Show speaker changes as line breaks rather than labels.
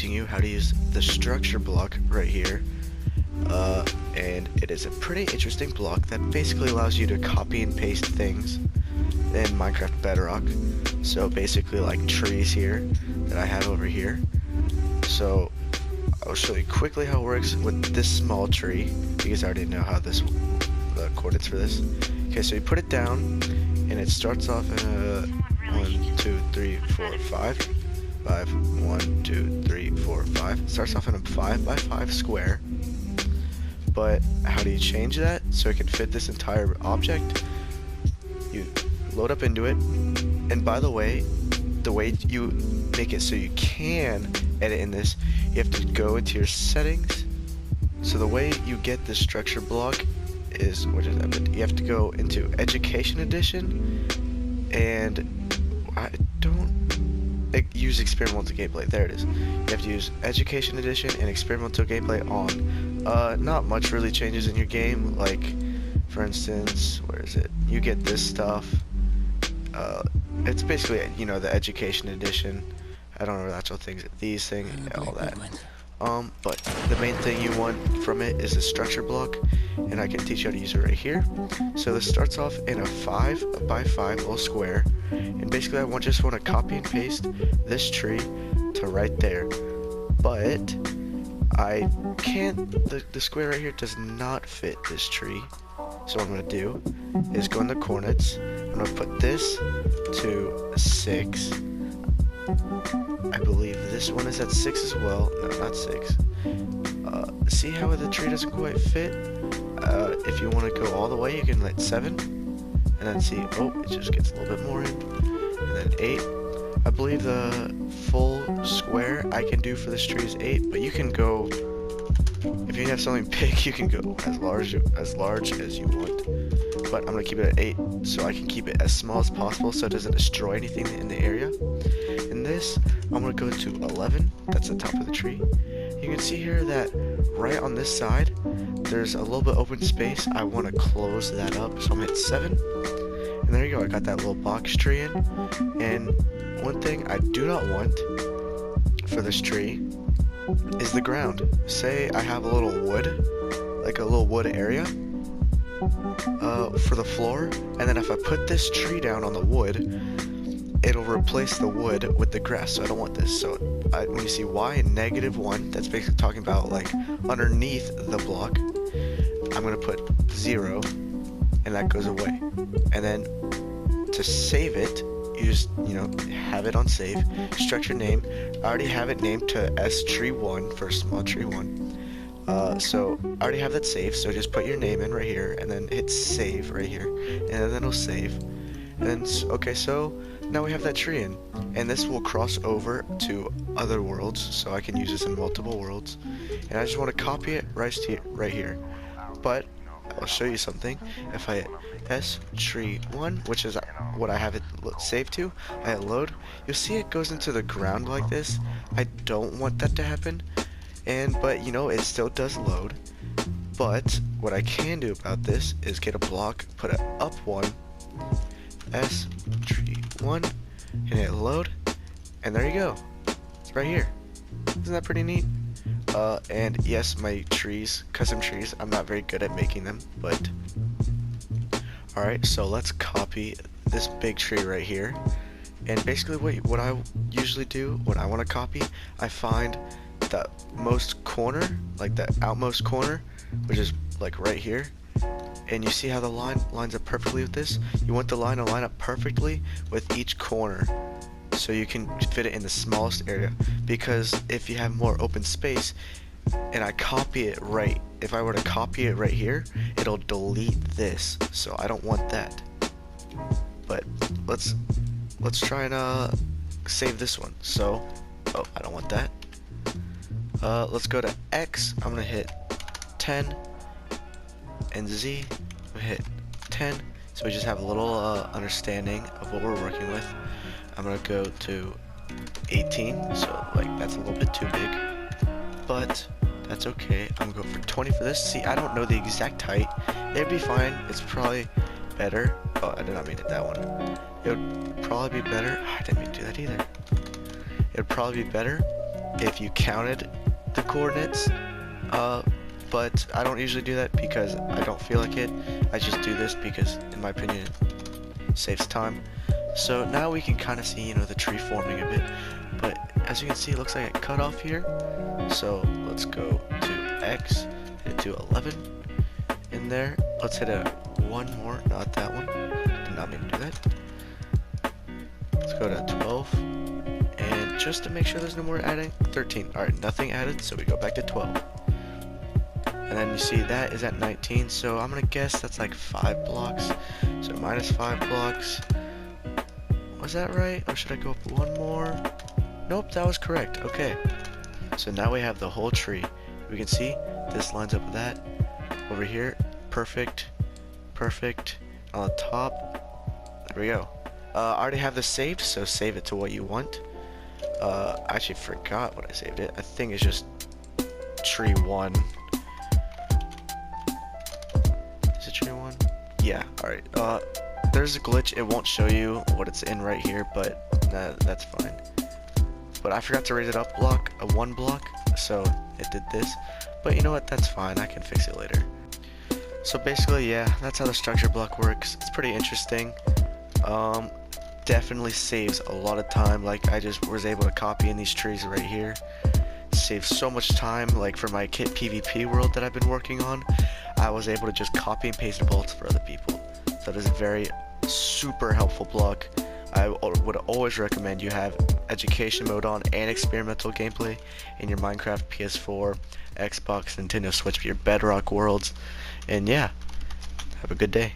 teaching you how to use the structure block right here. And it is a pretty interesting block that basically allows you to copy and paste things in Minecraft Bedrock. So basically like trees here that I have over here. So I'll show you quickly how it works with this small tree, because I already know how the coordinates for this. Okay, so you put it down and it starts off in a 1, 2, 3, 4, 5. 5, 1, 2, 3, 4, 5. It starts off in a 5 by 5 square. But how do you change that so it can fit this entire object? You load up into it, and by the way you make it so you can edit in this, you have to go into your settings. So the way you get this structure block is, you have to go into Education Edition, and I don't use experimental gameplay. There it is. You have to use Education Edition and experimental gameplay on. Not much really changes in your game. Like, for instance, where is it? You get this stuff. It's basically, you know, the Education Edition. I don't know the actual things. These things, all that. But the main thing you want from it is the structure block, and I can teach you how to use it right here. So this starts off in a 5 by 5 little square, and basically I just want to copy and paste this tree to right there. But I can't, the square right here does not fit this tree. So what I'm going to do is go in the coordinates. I'm going to put this to 6. I believe this one is at 6 as well. No, not 6. See how the tree doesn't quite fit? If you want to go all the way, you can let 7. And then see, oh, it just gets a little bit more in. And then 8. I believe the full square I can do for this tree is 8, but you can go, if you have something big, you can go as large as you want. But I'm going to keep it at 8, so I can keep it as small as possible so it doesn't destroy anything in the area. In this, I'm going to go to 11, that's the top of the tree. You can see here that right on this side, there's a little bit open space. I want to close that up, so I'm going to hit 7. And there you go, I got that little box tree in. And one thing I do not want for this tree is the ground. Say I have a little wood, like a little wood area, for the floor, and then if I put this tree down on the wood, it'll replace the wood with the grass, so I don't want this. So when you see Y -1, that's basically talking about like underneath the block, I'm going to put 0, and that goes away. And then to save it, you just, you know, have it on save. Structure name, I already have it named to stree1 for small tree 1. So I already have that saved, so just put your name in right here, and then hit save right here, and then it'll save. And then, okay, so now we have that tree in, and this will cross over to other worlds, so I can use this in multiple worlds. And I just want to copy it right here. But I'll show you something. If I hit stree1, which is what I have it saved to, I hit load, you'll see it goes into the ground like this. I don't want that to happen, but you know, it still does load. But what I can do about this is get a block, put it up 1, stree1, and hit load, and there you go. It's right here. Isn't that pretty neat? And yes, my trees, custom trees, I'm not very good at making them, but alright, so let's copy this big tree right here. And basically what I usually do when I want to copy, I find the most corner, like the outmost corner, which is like right here. And you see how the line lines up perfectly with this? You want the line to line up perfectly with each corner, so you can fit it in the smallest area. Because if you have more open space, and I copy it right, if I were to copy it right here, it'll delete this, so I don't want that. But let's try and save this one. So, oh, I don't want that. Let's go to X. I'm gonna hit 10, and Z, we hit 10. So we just have a little understanding of what we're working with. I'm gonna go to 18, so like that's a little bit too big, but that's okay. I'm gonna go for 20 for this. See, I don't know the exact height. It'd be fine. It's probably better. Oh, I did not mean to hit that one. It would probably be better. I didn't mean to do that either. It would probably be better if you counted the coordinates, but I don't usually do that because I don't feel like it. I just do this because, in my opinion, it saves time. So now we can kind of see, you know, the tree forming a bit, but as you can see, it looks like it cut off here. So let's go to X, hit it to 11 in there. Let's hit a one more, not that one. Did not mean to do that. Let's go to 12, and just to make sure there's no more adding, 13. Alright, nothing added, so we go back to 12. And then you see that is at 19, so I'm gonna guess that's like 5 blocks. So minus 5 blocks. Was that right? Or should I go up one more? Nope, that was correct. Okay. So now we have the whole tree. We can see this lines up with that. Over here, perfect. Perfect. On the top. There we go. I already have this saved, so save it to what you want. I actually forgot what I saved it. I think it's just tree 1. Is it tree 1? Yeah, alright. There's a glitch. It won't show you what it's in right here, but that's fine. But I forgot to raise it up a 1 block, so it did this. But you know what? That's fine. I can fix it later. So basically, yeah, that's how the structure block works. It's pretty interesting. Definitely saves a lot of time. Like, I just was able to copy in these trees right here. Saves so much time. Like, for my kit PvP world that I've been working on, I was able to just copy and paste bolts for other people. So it is a very super helpful block. I would always recommend you have education mode on and experimental gameplay in your Minecraft, PS4, Xbox, Nintendo Switch, your Bedrock worlds. And yeah, have a good day.